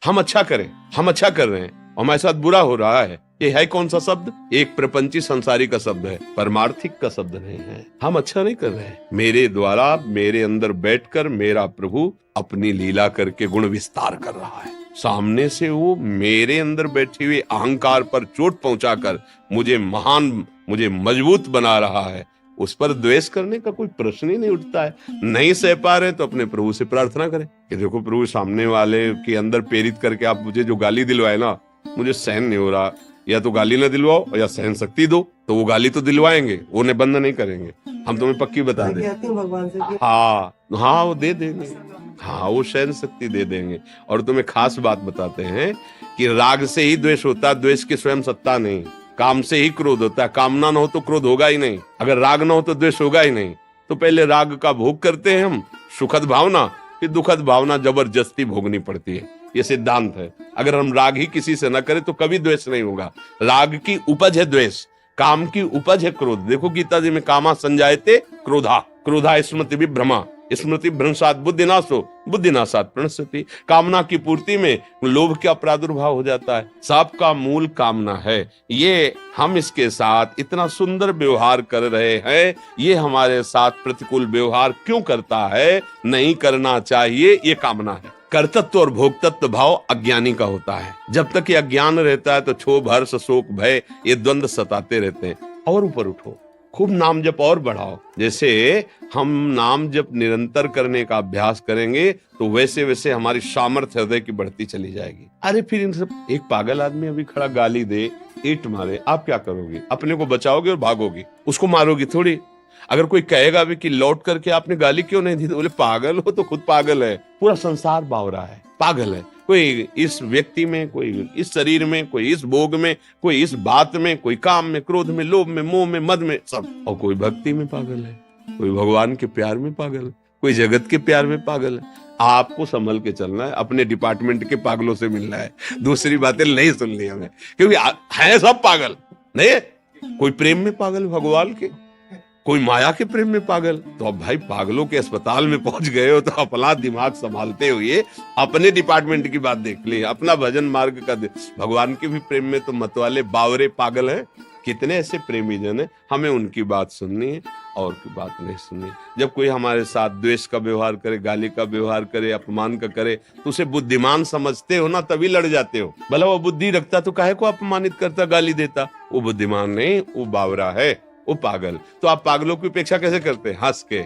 हम अच्छा करें, हम अच्छा कर रहे हैं, हमारे साथ बुरा हो रहा है। ये है कौन सा शब्द? एक प्रपंची संसारी का शब्द है, परमार्थिक का शब्द नहीं है। हम अच्छा नहीं कर रहे हैं। मेरे द्वारा मेरे अंदर बैठकर मेरा प्रभु अपनी लीला करके गुण विस्तार कर रहा है। सामने से वो मेरे अंदर बैठे हुए अहंकार पर चोट पहुंचाकर मुझे महान, मुझे मजबूत बना रहा है। उस पर द्वेष करने का कोई प्रश्न ही नहीं उठता है। नहीं सह पा रहे तो अपने प्रभु से प्रार्थना करें कि देखो प्रभु, सामने वाले के अंदर प्रेरित करके आप मुझे जो गाली दिलवाए ना, मुझे सहन नहीं हो रहा। या तो गाली ना दिलवाओ या सहन शक्ति दो। तो वो गाली तो दिलवाएंगे, वो ने बंद नहीं करेंगे। हम तुम्हें पक्की बता दें, हाँ वो दे देंगे, हाँ वो सहन शक्ति दे देंगे। और तुम्हें खास बात बताते हैं कि राग से ही द्वेष होता है, द्वेष की स्वयं सत्ता नहीं। काम से ही क्रोध होता है, कामना न हो तो क्रोध होगा ही नहीं। अगर राग न हो तो द्वेष होगा ही नहीं। तो पहले राग का भोग करते हैं हम, सुखद भावना, फिर दुखद भावना जबरदस्ती भोगनी पड़ती है। ये सिद्धांत है। अगर हम राग ही किसी से न करें तो कभी द्वेष नहीं होगा। राग की उपज है द्वेष, काम की उपज है क्रोध। देखो गीता जी में कामा संजायते क्रोधा, क्रोधा स्मृति विभ्रमा, स्मृति भ्रंशात बुद्धिनाशो, बुद्धिनाशात प्रणश्यति। कामना की पूर्ति में लोभ का प्रादुर्भाव हो जाता है। सबका मूल कामना है। ये हम इसके साथ इतना सुंदर व्यवहार कर रहे हैं, ये हमारे साथ प्रतिकूल व्यवहार क्यों करता है? नहीं करना चाहिए, ये कामना है। कर्तृत्व और भोक्तत्व भाव अज्ञानी का होता है। जब तक ये अज्ञान रहता है तो क्षोभ, हर्ष, शोक, भय, ये द्वंद्व सताते रहते हैं। और ऊपर उठो, खूब नाम जप और बढ़ाओ। जैसे हम नाम जप निरंतर करने का अभ्यास करेंगे तो वैसे वैसे हमारी सामर्थ्य हृदय की बढ़ती चली जाएगी। अरे फिर इन सब, एक पागल आदमी अभी खड़ा गाली दे, ईंट मारे, आप क्या करोगे? अपने को बचाओगे और भागोगे, उसको मारोगी थोड़ी। अगर कोई कहेगा भी कि लौट करके आपने गाली क्यों नहीं दी, तो बोले पागल हो तो खुद पागल है। पूरा संसार बावरा है, पागल है। कोई इस व्यक्ति में, कोई इस शरीर में, कोई इस भोग में, कोई इस बात में, कोई काम में, क्रोध में, लोभ में, मोह में, मद में, सब। और कोई भक्ति में पागल है, कोई भगवान के प्यार में पागल है, कोई जगत के प्यार में पागल है। आपको संभल के चलना है, अपने डिपार्टमेंट के पागलों से मिलना है। दूसरी बातें नहीं सुननी हमें, क्योंकि है सब पागल। नहीं, कोई प्रेम में पागल भगवान के, कोई माया के प्रेम में पागल। तो अब भाई पागलों के अस्पताल में पहुंच गए हो तो अपना दिमाग संभालते हुए अपने डिपार्टमेंट की बात देख ली, अपना भजन मार्ग का। भगवान के भी प्रेम में तो मतवाले बावरे पागल हैं। कितने ऐसे प्रेमी जन है, हमें उनकी बात सुननी है और की बात नहीं सुननी। जब कोई हमारे साथ द्वेष का व्यवहार करे, गाली का व्यवहार करे, अपमान का करे, तो उसे बुद्धिमान समझते हो ना, तभी लड़ जाते हो। भला वो बुद्धि रखता तो काहे को अपमानित करता, गाली देता? वो बुद्धिमान नहीं, वो बावरा है, वो पागल। तो आप पागलों की उपेक्षा कैसे करते हैं? हंस के।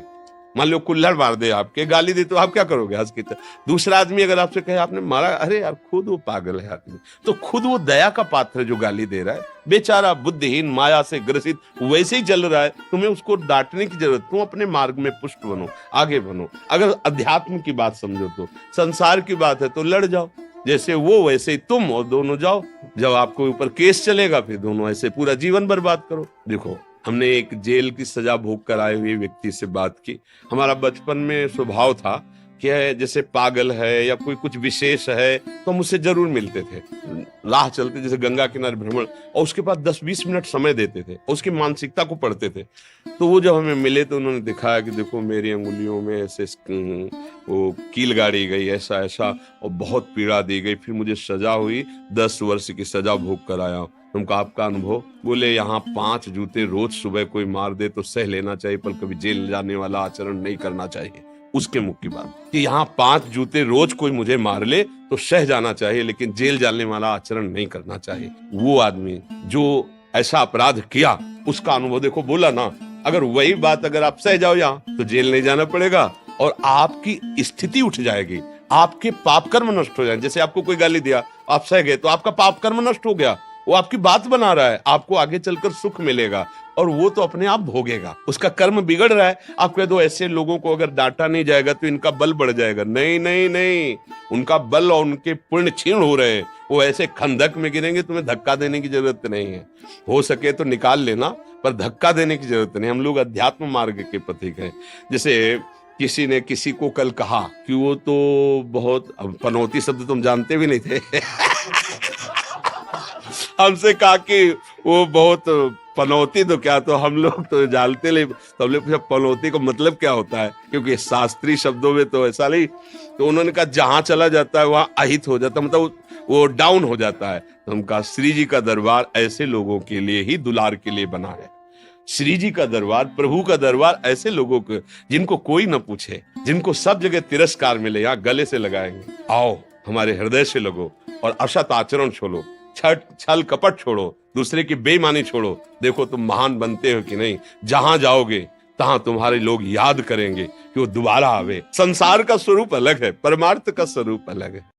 मान लो कुल्हड़ मार दे, आपके गाली दे, तो आप क्या करोगे? हंस के। दूसरा आदमी अगर आपसे कहे आपने मारा, अरे यार खुद वो पागल है आदमी, तो खुद वो दया का पात्र है जो गाली दे रहा है, बेचारा बुद्धिहीन, माया से ग्रसित वैसे ही चल रहा है। तुम्हें उसको डांटने की जरूरत, तुम अपने मार्ग में पुष्ट बनो, आगे बनो। अगर अध्यात्म की बात समझो तो, संसार की बात है तो लड़ जाओ, जैसे वो वैसे ही तुम, और दोनों जाओ। जब आपको ऊपर केस चलेगा फिर दोनों ऐसे पूरा जीवन बर्बाद करो। देखो, हमने एक जेल की सजा भोग कर आए हुए व्यक्ति से बात की। हमारा बचपन में स्वभाव था कि जैसे पागल है या कोई कुछ विशेष है तो हम उससे जरूर मिलते थे। राह चलते जैसे गंगा किनारे भ्रमण, और उसके बाद 10-20 मिनट समय देते थे, उसकी मानसिकता को पढ़ते थे। तो वो जब हमें मिले तो उन्होंने दिखाया कि देखो मेरी अंगुलियों में ऐसे वो कील गाड़ी गई, ऐसा ऐसा, और बहुत पीड़ा दी गई। फिर मुझे सजा हुई, 10 वर्ष की सजा भोग कर आया। तुमका आपका अनुभव? बोले यहाँ 5 जूते रोज सुबह कोई मार दे तो सह लेना चाहिए, पर कभी जेल जाने वाला आचरण नहीं करना चाहिए। उसके मुख की बात कि यहाँ 5 जूते रोज कोई मुझे मार ले तो सह जाना चाहिए, लेकिन जेल जाने वाला आचरण नहीं करना चाहिए। वो आदमी जो ऐसा अपराध किया, उसका अनुभव देखो। बोला ना, अगर वही बात अगर आप सह जाओ यहाँ तो जेल नहीं जाना पड़ेगा और आपकी स्थिति उठ जाएगी, आपके पाप कर्म नष्ट हो जाएंगे। जैसे आपको कोई गाली दिया, आप सह गए, तो आपका पाप कर्म नष्ट हो गया। वो आपकी बात बना रहा है, आपको आगे चलकर सुख मिलेगा, और वो तो अपने आप भोगेगा। उसका कर्म बिगड़ रहा है। आप कह दो ऐसे लोगों को अगर डांटा नहीं जाएगा तो इनका बल बढ़ जाएगा। नहीं नहीं नहीं, उनका बल और उनके पुण्य क्षीण हो रहे हैं। वो ऐसे खंदक में गिरेंगे, तुम्हें धक्का देने की जरूरत नहीं है। हो सके तो निकाल लेना, पर धक्का देने की जरूरत नहीं। हम लोग अध्यात्म मार्ग के पथिक हैं। जैसे किसी ने किसी को कल कहा कि वो तो बहुत, पनौती शब्द तुम जानते भी नहीं थे हमसे कहा कि वो बहुत पनौती तो क्या, तो हम लोग तो जानते नहीं, तो हमने पूछा पनौती का मतलब क्या होता है, क्योंकि शास्त्रीय शब्दों में तो ऐसा नहीं। तो उन्होंने कहा जहां चला जाता है वहां अहित हो जाता है, मतलब वो डाउन हो जाता है। तो हम कहा श्री जी का दरबार ऐसे लोगों के लिए ही, दुलार के लिए बना है। श्री जी का दरबार, प्रभु का दरबार ऐसे लोगों को जिनको कोई न पूछे, जिनको सब जगह तिरस्कार मिले, यहाँ गले से लगाएंगे। आओ हमारे हृदय से लगो और असत आचरण छोड़ो, छल कपट छोड़ो, दूसरे की बेईमानी छोड़ो। देखो तुम महान बनते हो कि नहीं। जहां जाओगे तहां तुम्हारे लोग याद करेंगे कि वो दोबारा आवे। संसार का स्वरूप अलग है, परमार्थ का स्वरूप अलग है।